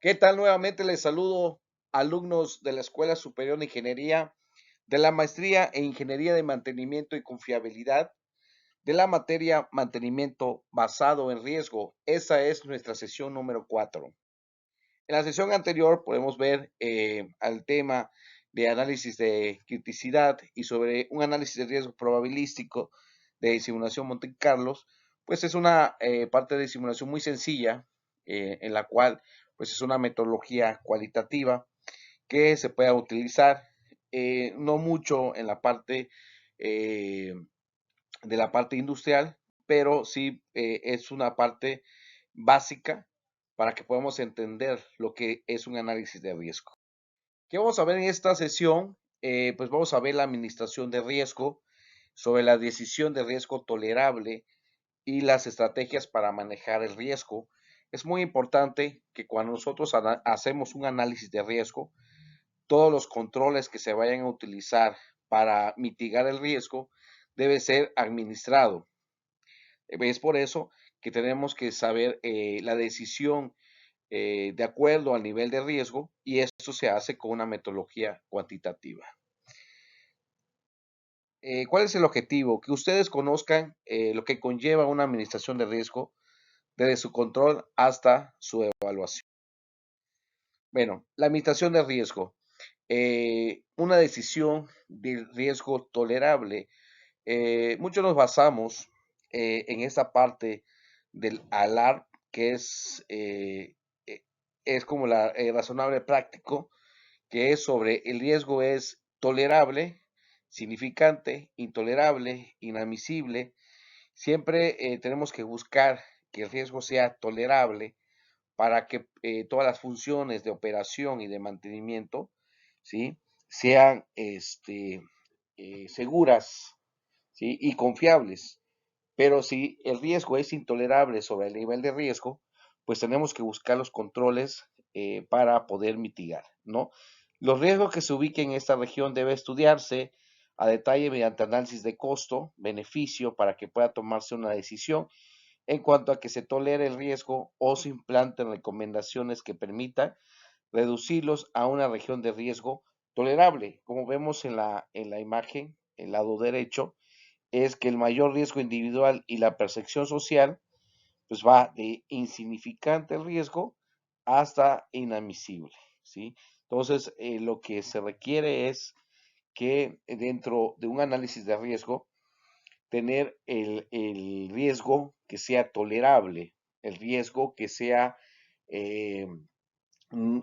¿Qué tal? Nuevamente les saludo, alumnos de la Escuela Superior de Ingeniería, de la maestría en Ingeniería de Mantenimiento y Confiabilidad, de la materia Mantenimiento basado en riesgo. Esa es nuestra sesión número 4. En la sesión anterior podemos ver al tema de análisis de criticidad y sobre un análisis de riesgo probabilístico de simulación Monte Carlos. Pues es una parte de simulación muy sencilla, en la cual pues es una metodología cualitativa que se pueda utilizar, no mucho en la parte eh, de la parte industrial, pero sí es una parte básica para que podamos entender lo que es un análisis de riesgo. ¿Qué vamos a ver en esta sesión? Pues vamos a ver la administración de riesgo, sobre la decisión de riesgo tolerable y las estrategias para manejar el riesgo. Es muy importante que cuando nosotros hacemos un análisis de riesgo, todos los controles que se vayan a utilizar para mitigar el riesgo debe ser administrado. Es por eso que tenemos que saber la decisión de acuerdo al nivel de riesgo, y esto se hace con una metodología cuantitativa. ¿Cuál es el objetivo? Que ustedes conozcan lo que conlleva una administración de riesgo desde su control hasta su evaluación. Bueno, la administración de riesgo. Una decisión de riesgo tolerable. Muchos nos basamos en esta parte del ALAR, que es como la razonable práctico, que es sobre el riesgo es tolerable, significante, intolerable, inadmisible. Siempre tenemos que buscar que el riesgo sea tolerable para que todas las funciones de operación y de mantenimiento, ¿sí?, sean seguras, ¿sí?, y confiables. Pero si el riesgo es intolerable sobre el nivel de riesgo, pues tenemos que buscar los controles para poder mitigar, ¿no? Los riesgos que se ubiquen en esta región debe estudiarse a detalle mediante análisis de costo, beneficio, para que pueda tomarse una decisión en cuanto a que se tolere el riesgo o se implanten recomendaciones que permitan reducirlos a una región de riesgo tolerable. Como vemos en la imagen, el lado derecho, es que el mayor riesgo individual y la percepción social, pues va de insignificante riesgo hasta inadmisible, ¿sí? Entonces, lo que se requiere es que dentro de un análisis de riesgo, tener el riesgo que sea tolerable, el riesgo que sea, eh,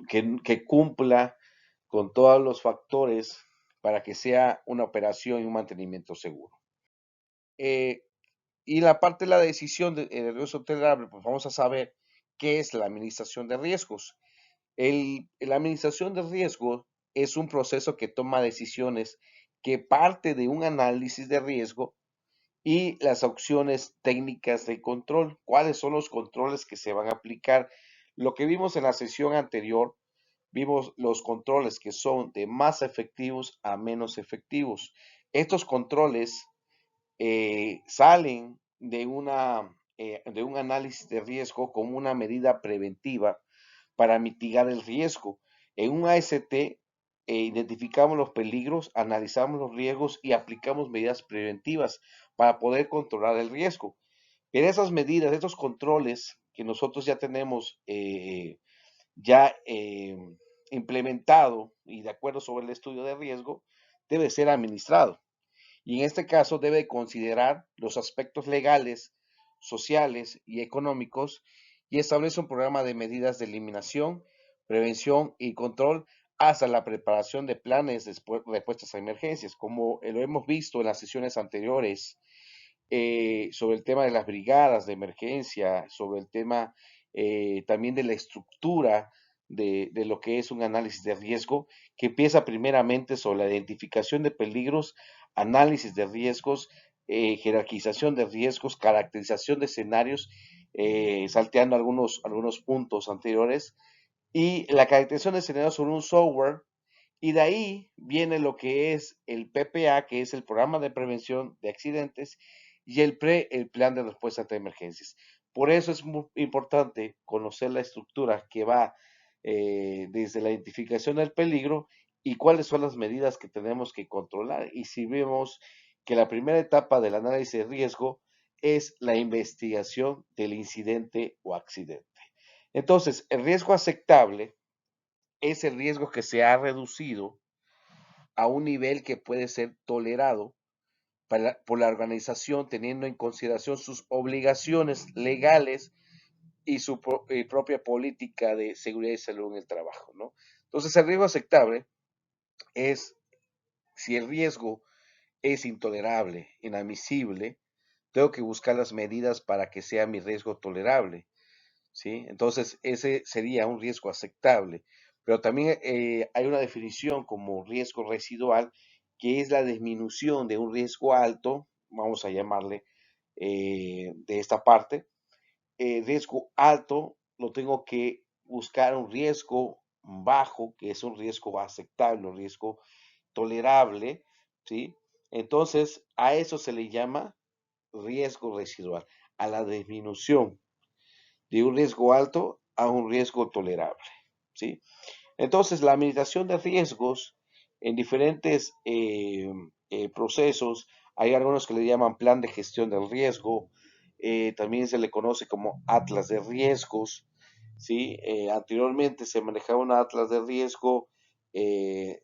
que cumpla con todos los factores para que sea una operación y un mantenimiento seguro. Eh, y la parte de la decisión de riesgo tolerable, pues vamos a saber qué es la administración de riesgos. La administración de riesgos es un proceso que toma decisiones que parte de un análisis de riesgo y las opciones técnicas de control. ¿Cuáles son los controles que se van a aplicar? Lo que vimos en la sesión anterior, vimos los controles que son de más efectivos a menos efectivos. Estos controles salen de un análisis de riesgo como una medida preventiva para mitigar el riesgo. En un AST identificamos los peligros, analizamos los riesgos y aplicamos medidas preventivas para poder controlar el riesgo. En esas medidas, estos controles que nosotros ya tenemos ya implementado y de acuerdo sobre el estudio de riesgo, debe ser administrado. Y en este caso debe considerar los aspectos legales, sociales y económicos, y establece un programa de medidas de eliminación, prevención y control hasta la preparación de planes de respuestas a emergencias, como lo hemos visto en las sesiones anteriores, sobre el tema de las brigadas de emergencia, sobre el tema también de la estructura de lo que es un análisis de riesgo, que empieza primeramente sobre la identificación de peligros, análisis de riesgos, jerarquización de riesgos, caracterización de escenarios, salteando algunos puntos anteriores, y la caracterización de escenarios sobre un software, y de ahí viene lo que es el PPA, que es el Programa de Prevención de Accidentes, y el Plan de Respuesta ante Emergencias. Por eso es muy importante conocer la estructura que va desde la identificación del peligro y cuáles son las medidas que tenemos que controlar. Y si vemos que la primera etapa del análisis de riesgo es la investigación del incidente o accidente. Entonces, el riesgo aceptable es el riesgo que se ha reducido a un nivel que puede ser tolerado por la organización, teniendo en consideración sus obligaciones legales y su propia política de seguridad y salud en el trabajo, ¿no? Entonces, el riesgo aceptable es si el riesgo es intolerable, inadmisible, tengo que buscar las medidas para que sea mi riesgo tolerable, ¿sí? Entonces, ese sería un riesgo aceptable. Pero también hay una definición como riesgo residual, que es la disminución de un riesgo alto, vamos a llamarle de esta parte. Riesgo alto, lo tengo que buscar un riesgo bajo, que es un riesgo aceptable, un riesgo tolerable, ¿sí? Entonces, a eso se le llama riesgo residual, a la disminución de un riesgo alto a un riesgo tolerable, ¿sí? Entonces, la administración de riesgos en diferentes procesos, hay algunos que le llaman plan de gestión del riesgo, también se le conoce como atlas de riesgos, ¿sí? Anteriormente se manejaba un atlas de riesgo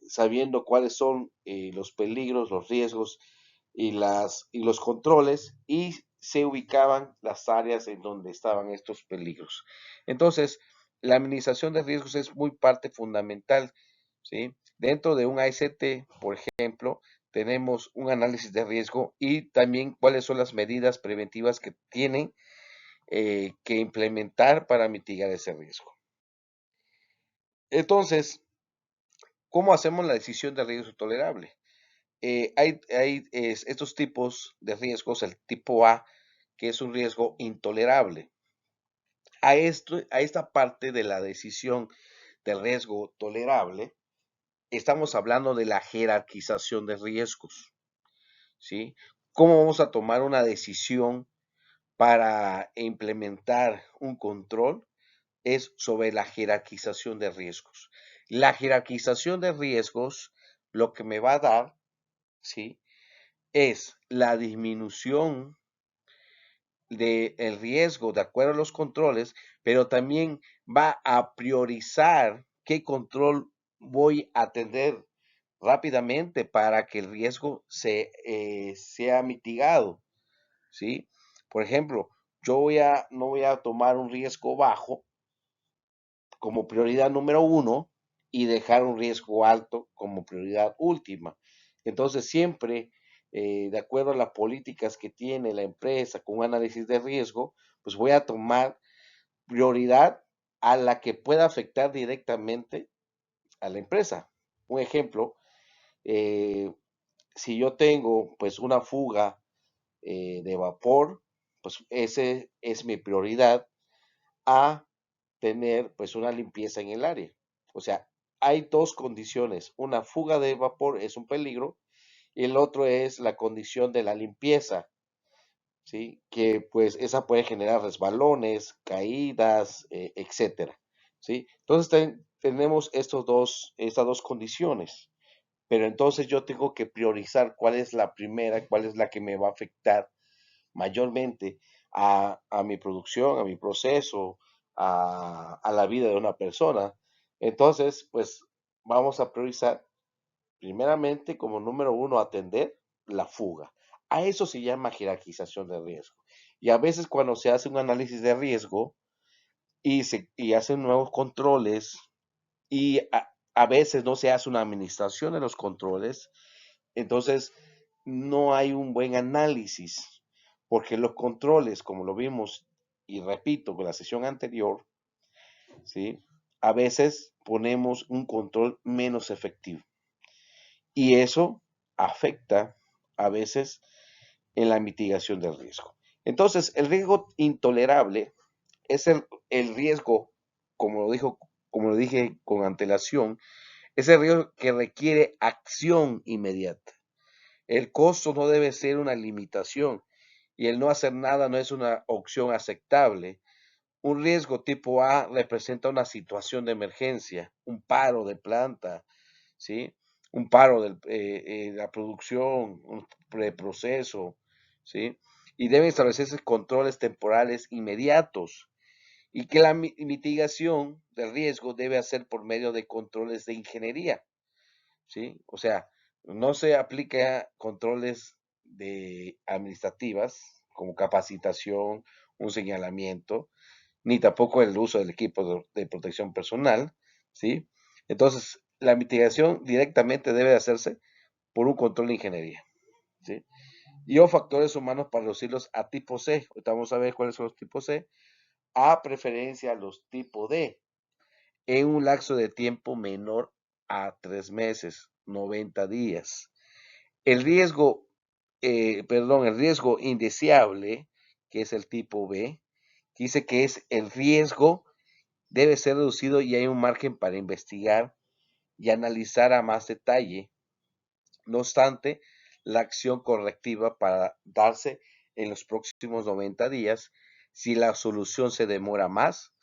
sabiendo cuáles son los peligros, los riesgos y los controles y se ubicaban las áreas en donde estaban estos peligros. Entonces, la administración de riesgos es muy parte fundamental, ¿sí? Dentro de un AST, por ejemplo, tenemos un análisis de riesgo y también cuáles son las medidas preventivas que tienen que implementar para mitigar ese riesgo. Entonces, ¿cómo hacemos la decisión de riesgo tolerable? Estos tipos de riesgos, el tipo A, que es un riesgo intolerable. A esta parte de la decisión del riesgo tolerable, estamos hablando de la jerarquización de riesgos, ¿sí? ¿Cómo vamos a tomar una decisión para implementar un control? Es sobre la jerarquización de riesgos. La jerarquización de riesgos lo que me va a dar, ¿sí? Es la disminución del riesgo de acuerdo a los controles, pero también va a priorizar qué control voy a atender rápidamente para que el riesgo sea mitigado, ¿sí? Por ejemplo, no voy a tomar un riesgo bajo como prioridad número uno y dejar un riesgo alto como prioridad última. Entonces, siempre, de acuerdo a las políticas que tiene la empresa con un análisis de riesgo, pues voy a tomar prioridad a la que pueda afectar directamente a la empresa. Un ejemplo, eh, si yo tengo pues una fuga de vapor, pues ese es mi prioridad a tener pues una limpieza en el área. O sea, hay dos condiciones. Una fuga de vapor es un peligro y el otro es la condición de la limpieza, ¿sí? Que pues esa puede generar resbalones, caídas, etcétera, ¿sí? Entonces tenemos estas dos condiciones, pero entonces yo tengo que priorizar cuál es la primera, cuál es la que me va a afectar mayormente a mi producción, a mi proceso, a la vida de una persona. Entonces, pues vamos a priorizar primeramente como número uno atender la fuga. A eso se llama jerarquización de riesgo. Y a veces cuando se hace un análisis de riesgo y hacen nuevos controles y a veces no se hace una administración de los controles, entonces no hay un buen análisis, porque los controles, como lo vimos y repito con la sesión anterior, ¿sí? A veces ponemos un control menos efectivo y eso afecta a veces en la mitigación del riesgo. Entonces, el riesgo intolerable es el riesgo, como lo dije con antelación, es el riesgo que requiere acción inmediata. El costo no debe ser una limitación y el no hacer nada no es una opción aceptable Un riesgo tipo A representa una situación de emergencia, un paro de planta, ¿sí? Un paro de la producción, un preproceso, ¿sí? Y deben establecerse controles temporales inmediatos y que la mitigación del riesgo debe hacer por medio de controles de ingeniería, ¿sí? O sea, no se aplica controles de administrativas como capacitación, un señalamiento, ni tampoco el uso del equipo de protección personal, ¿sí? Entonces, la mitigación directamente debe hacerse por un control de ingeniería, ¿sí? Y o factores humanos para reducirlos a tipo C. Ahorita vamos a ver cuáles son los tipos C. A preferencia a los tipo D en un lapso de tiempo menor a 3 meses, 90 días. El riesgo, el riesgo indeseable, que es el tipo B, dice que es el riesgo debe ser reducido y hay un margen para investigar y analizar a más detalle. No obstante, la acción correctiva para darse en los próximos 90 días, si la solución se demora más,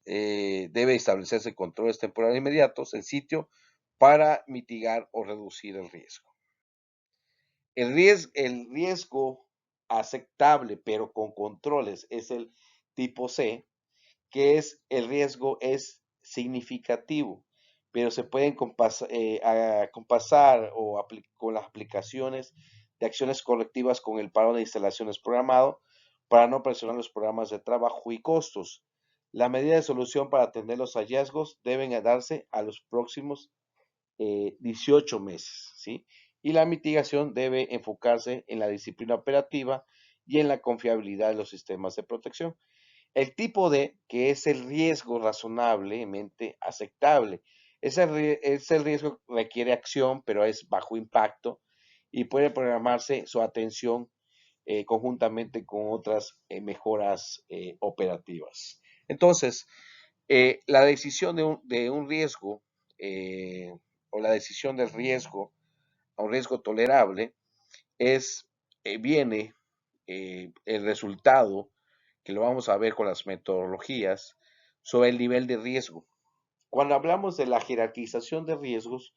debe establecerse controles temporales inmediatos en sitio para mitigar o reducir el riesgo. El riesgo aceptable pero con controles es el tipo C, que es el riesgo es significativo, pero se pueden compasar o con las aplicaciones de acciones colectivas con el paro de instalaciones programado para no presionar los programas de trabajo y costos. La medida de solución para atender los hallazgos deben darse a los próximos 18 meses, ¿sí? Y la mitigación debe enfocarse en la disciplina operativa y en la confiabilidad de los sistemas de protección. El tipo D, que es el riesgo razonablemente aceptable. Ese riesgo requiere acción, pero es bajo impacto y puede programarse su atención conjuntamente con otras mejoras operativas. Entonces, la decisión de un riesgo eh, o la decisión del riesgo a un riesgo tolerable viene el resultado, que lo vamos a ver con las metodologías, sobre el nivel de riesgo. Cuando hablamos de la jerarquización de riesgos,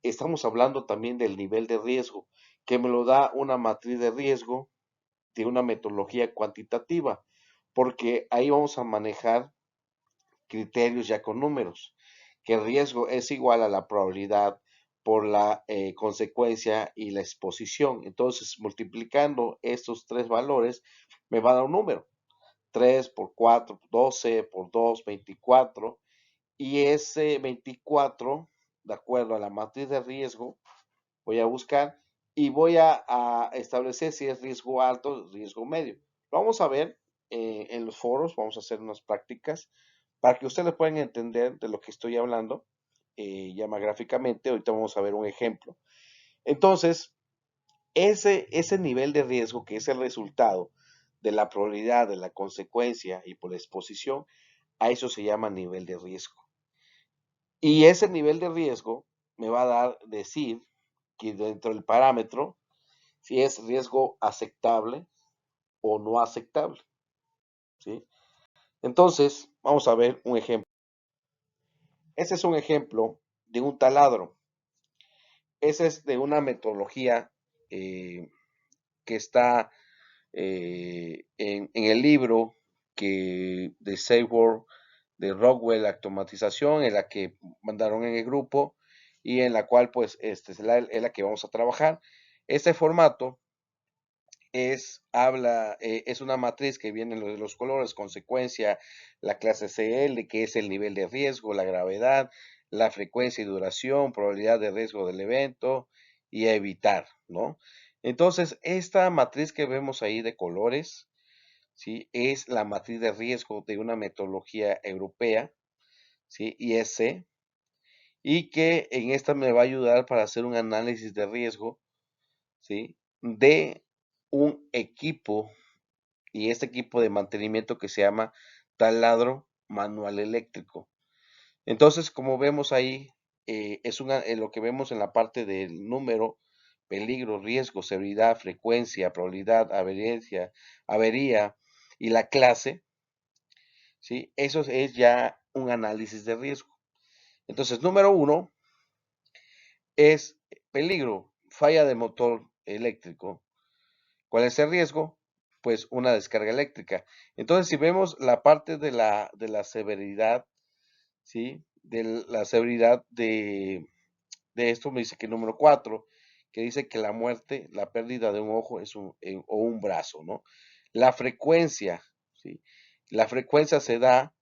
estamos hablando también del nivel de riesgo, que me lo da una matriz de riesgo de una metodología cuantitativa, porque ahí vamos a manejar criterios ya con números, que el riesgo es igual a la probabilidad por la consecuencia y la exposición. Entonces, multiplicando estos tres valores, me va a dar un número. 3 por 4, 12 por 2, 24. Y ese 24, de acuerdo a la matriz de riesgo, voy a buscar y voy a establecer si es riesgo alto o riesgo medio. Lo vamos a ver en los foros, vamos a hacer unas prácticas para que ustedes puedan entender de lo que estoy hablando, ya más gráficamente. Ahorita vamos a ver un ejemplo. Entonces, ese nivel de riesgo, que es el resultado de la probabilidad, de la consecuencia y por la exposición, a eso se llama nivel de riesgo. Y ese nivel de riesgo me va a decir que dentro del parámetro, si es riesgo aceptable o no aceptable, ¿sí? Entonces, vamos a ver un ejemplo. Ese es un ejemplo de un taladro. Ese es de una metodología que está en el libro de SafeWorld de Rockwell Automatización, en la que mandaron en el grupo y en la cual pues es la que vamos a trabajar. Este formato es una matriz que viene de los colores, consecuencia, la clase CL, que es el nivel de riesgo, la gravedad, la frecuencia y duración, probabilidad de riesgo del evento y a evitar, ¿no? Entonces, esta matriz que vemos ahí de colores, ¿sí? Es la matriz de riesgo de una metodología europea, ¿sí? ISC, y que en esta me va a ayudar para hacer un análisis de riesgo, ¿sí? De un equipo, y este equipo de mantenimiento que se llama taladro manual eléctrico. Entonces, como vemos ahí, lo que vemos en la parte del número: peligro, riesgo, severidad, frecuencia, probabilidad, avería, y la clase, ¿sí? Eso es ya un análisis de riesgo. Entonces, número 1 es peligro, falla de motor eléctrico. ¿Cuál es el riesgo? Pues una descarga eléctrica. Entonces, si vemos la parte de la severidad, ¿sí? De la severidad de esto, me dice que número 4, que dice que la muerte, la pérdida de un ojo o un brazo, ¿no? La frecuencia, ¿sí? La frecuencia se da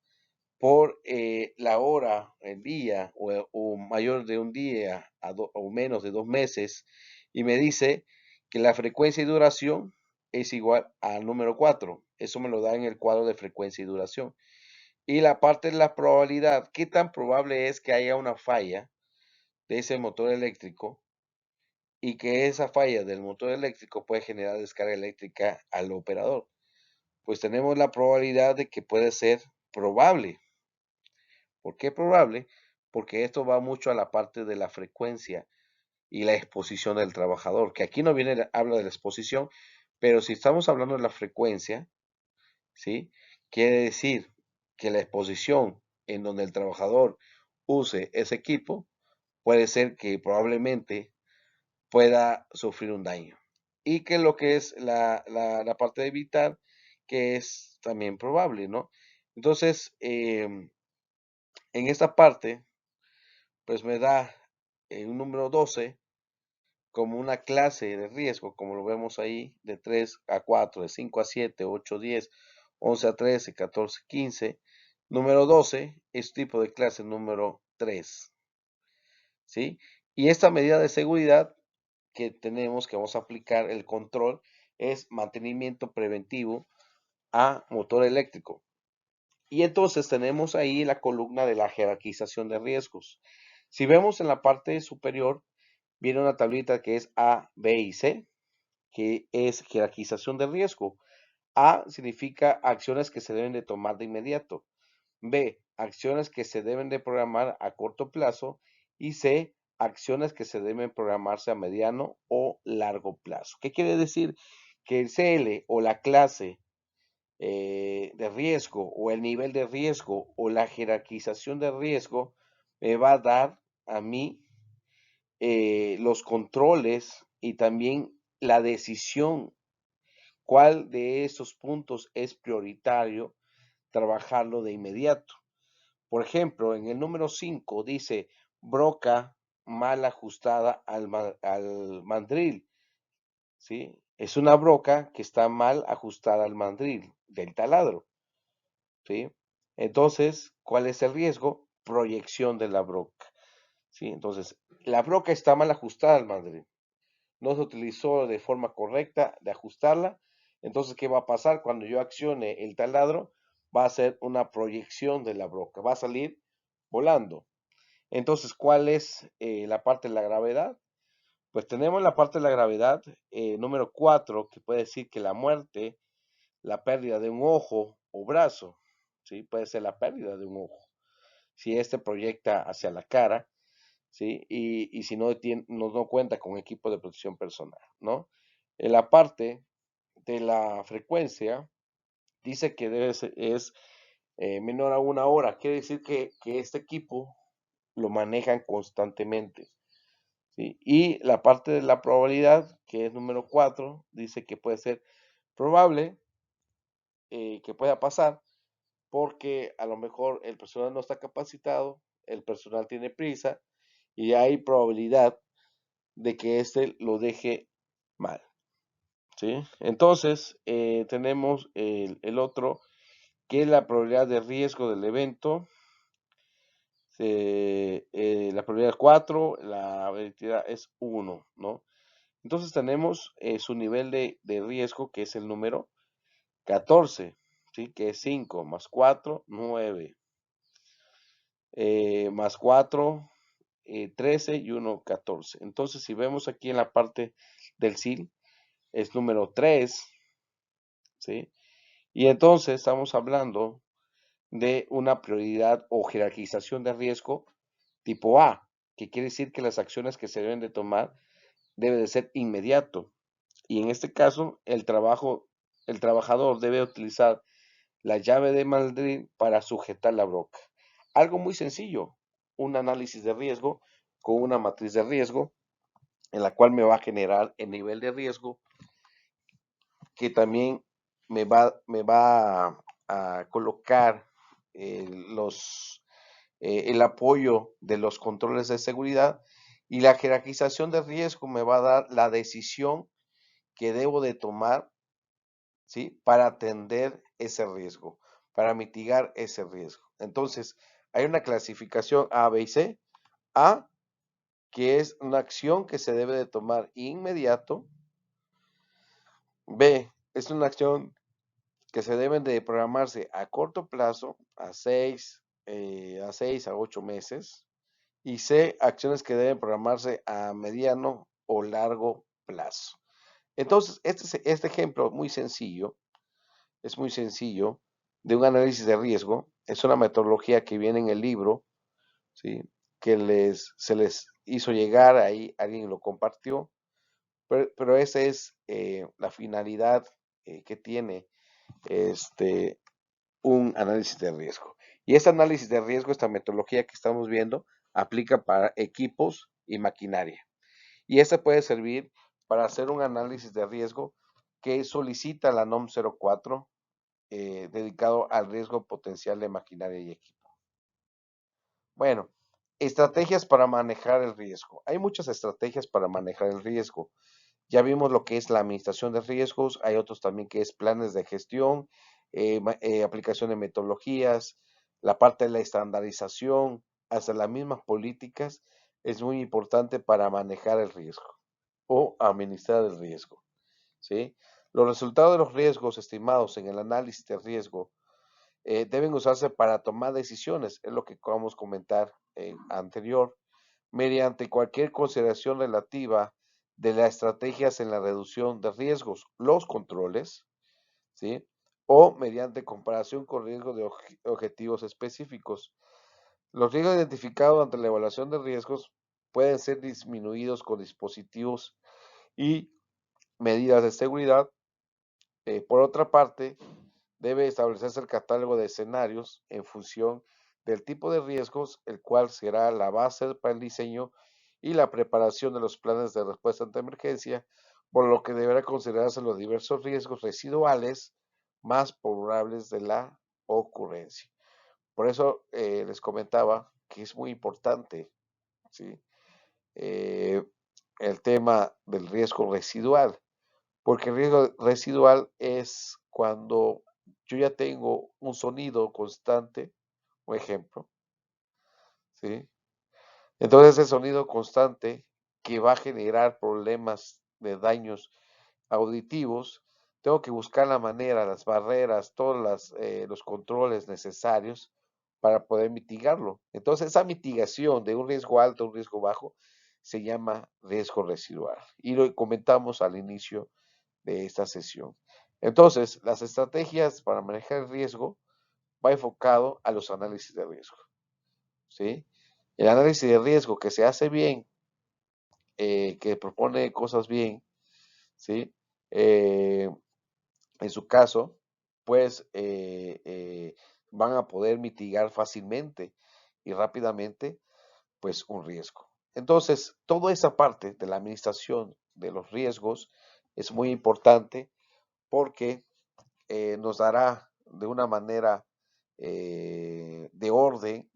por la hora, el día o mayor de un día o menos de 2 meses, y me dice que la frecuencia y duración es igual al número 4. Eso me lo da en el cuadro de frecuencia y duración. Y la parte de la probabilidad, ¿qué tan probable es que haya una falla de ese motor eléctrico y que esa falla del motor eléctrico puede generar descarga eléctrica al operador? Pues tenemos la probabilidad de que puede ser probable. ¿Por qué probable? Porque esto va mucho a la parte de la frecuencia y la exposición del trabajador, que aquí no viene, habla de la exposición, pero si estamos hablando de la frecuencia, ¿sí? Quiere decir que la exposición en donde el trabajador use ese equipo puede ser que probablemente pueda sufrir un daño. Y que lo que es la parte de evitar, que es también probable, ¿no? Entonces, en esta parte, pues me da un número 12 como una clase de riesgo, como lo vemos ahí, de 3 a 4, de 5 a 7, 8 a 10, 11 a 13, 14 a 15. Número 12 es tipo de clase número 3, ¿sí? Y esta medida de seguridad que tenemos, que vamos a aplicar el control, es mantenimiento preventivo a motor eléctrico. Y entonces tenemos ahí la columna de la jerarquización de riesgos. Si vemos en la parte superior, viene una tablita que es A, B y C, que es jerarquización de riesgo. A significa acciones que se deben de tomar de inmediato. B, acciones que se deben de programar a corto plazo. Y C, acciones que se deben programarse a mediano o largo plazo. ¿Qué quiere decir? Que el CL o la clase de riesgo o el nivel de riesgo o la jerarquización de riesgo me va a dar a mí los controles y también la decisión cuál de esos puntos es prioritario trabajarlo de inmediato. Por ejemplo, en el número 5 dice broca mal ajustada al mandril, ¿sí? Es una broca que está mal ajustada al mandril del taladro, ¿sí? Entonces, ¿cuál es el riesgo? Proyección de la broca, ¿sí? Entonces, la broca está mal ajustada al mandril. No se utilizó de forma correcta de ajustarla. Entonces, ¿qué va a pasar? Cuando yo accione el taladro, va a ser una proyección de la broca, va a salir volando. Entonces, ¿cuál es la parte de la gravedad? Pues tenemos la parte de la gravedad número 4, que puede decir que la muerte, la pérdida de un ojo o brazo, ¿sí? Puede ser la pérdida de un ojo. Si este proyecta hacia la cara, ¿sí? Y si no cuenta con equipo de protección personal, ¿no? En la parte de la frecuencia, dice que es menor a 1 hora. Quiere decir que este equipo lo manejan constantemente, ¿sí? Y la parte de la probabilidad, que es número 4, dice que puede ser probable que pueda pasar porque a lo mejor el personal no está capacitado, el personal tiene prisa y hay probabilidad de que éste lo deje mal, ¿sí? Entonces, tenemos el otro, que es la probabilidad de riesgo del evento. La probabilidad es 4, la velocidad es 1, ¿no? Entonces tenemos su nivel de riesgo, que es el número 14, ¿sí? Que es 5 más 4, 9, más 4, 13 y 1, 14. Entonces, si vemos aquí en la parte del SIL, es número 3, ¿sí? Y entonces estamos hablando de una prioridad o jerarquización de riesgo tipo A, que quiere decir que las acciones que se deben de tomar debe de ser inmediato. Y en este caso, el trabajador debe utilizar la llave de mandril para sujetar la broca. Algo muy sencillo, un análisis de riesgo con una matriz de riesgo en la cual me va a generar el nivel de riesgo que también me va a colocar los, el apoyo de los controles de seguridad, y la jerarquización de riesgo me va a dar la decisión que debo de tomar, ¿sí? Para atender ese riesgo, para mitigar ese riesgo. Entonces, hay una clasificación A, B y C. A, que es una acción que se debe de tomar inmediato. B, es una acción que se deben de programarse a corto plazo, a 8 meses. Y C, acciones que deben programarse a mediano o largo plazo. Entonces, este ejemplo es muy sencillo, de un análisis de riesgo. Es una metodología que viene en el libro, ¿sí? Que se les hizo llegar, ahí alguien lo compartió, pero esa es la finalidad que tiene este, un análisis de riesgo. Y este análisis de riesgo, esta metodología que estamos viendo, aplica para equipos y maquinaria. Y esta puede servir para hacer un análisis de riesgo que solicita la NOM 04, dedicado al riesgo potencial de maquinaria y equipo. Bueno, estrategias para manejar el riesgo. Hay muchas estrategias para manejar el riesgo. Ya vimos lo que es la administración de riesgos, hay otros también que es planes de gestión, aplicación de metodologías, la parte de la estandarización, hasta las mismas políticas, es muy importante para manejar el riesgo o administrar el riesgo, ¿sí? Los resultados de los riesgos estimados en el análisis de riesgo deben usarse para tomar decisiones, es lo que acabamos de comentar anterior, mediante cualquier consideración relativa de las estrategias en la reducción de riesgos, los controles, ¿sí? O mediante comparación con riesgos de objetivos específicos. Los riesgos identificados ante la evaluación de riesgos pueden ser disminuidos con dispositivos y medidas de seguridad. Por otra parte, debe establecerse el catálogo de escenarios en función del tipo de riesgos, el cual será la base para el diseño y la preparación de los planes de respuesta ante emergencia, por lo que deberá considerarse los diversos riesgos residuales más probables de la ocurrencia. Por eso les comentaba que es muy importante, ¿sí? Eh, el tema del riesgo residual, porque el riesgo residual es cuando yo ya tengo un sonido constante, un ejemplo, ¿sí? Entonces ese sonido constante que va a generar problemas de daños auditivos, tengo que buscar la manera, las barreras, todos los controles necesarios para poder mitigarlo. Entonces esa mitigación de un riesgo alto a un riesgo bajo se llama riesgo residual. Y lo comentamos al inicio de esta sesión. Entonces, las estrategias para manejar el riesgo va enfocado a los análisis de riesgo, ¿sí? El análisis de riesgo que se hace bien, que propone cosas bien, ¿sí? Eh, en su caso, pues van a poder mitigar fácilmente y rápidamente, pues, un riesgo. Entonces, toda esa parte de la administración de los riesgos es muy importante porque nos dará de una manera de orden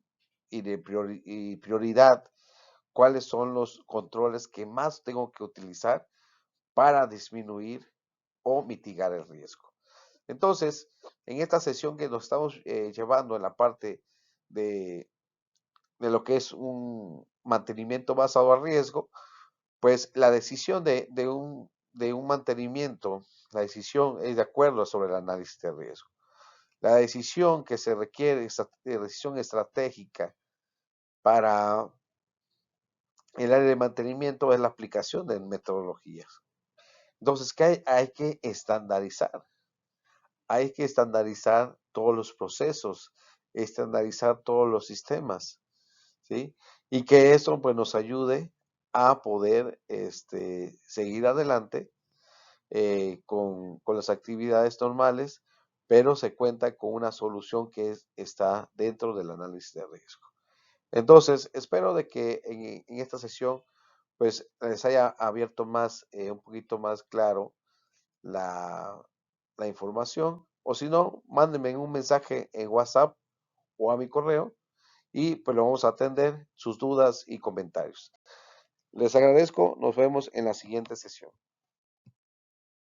y de prioridad cuáles son los controles que más tengo que utilizar para disminuir o mitigar el riesgo. Entonces, en esta sesión que nos estamos llevando en la parte de, de lo que es un mantenimiento basado a riesgo, pues la decisión de un mantenimiento, la decisión es de acuerdo sobre el análisis de riesgo. La decisión que se requiere, decisión estratégica para el área de mantenimiento es la aplicación de metodologías. Entonces, ¿qué hay? Hay que estandarizar. Hay que estandarizar todos los procesos, estandarizar todos los sistemas, ¿sí? Y que eso pues nos ayude a poder seguir adelante con las actividades normales, pero se cuenta con una solución que está dentro del análisis de riesgo. Entonces, espero de que en esta sesión pues les haya abierto más, un poquito más claro la, la información, o si no, mándenme un mensaje en WhatsApp o a mi correo y pues lo vamos a atender sus dudas y comentarios. Les agradezco, nos vemos en la siguiente sesión.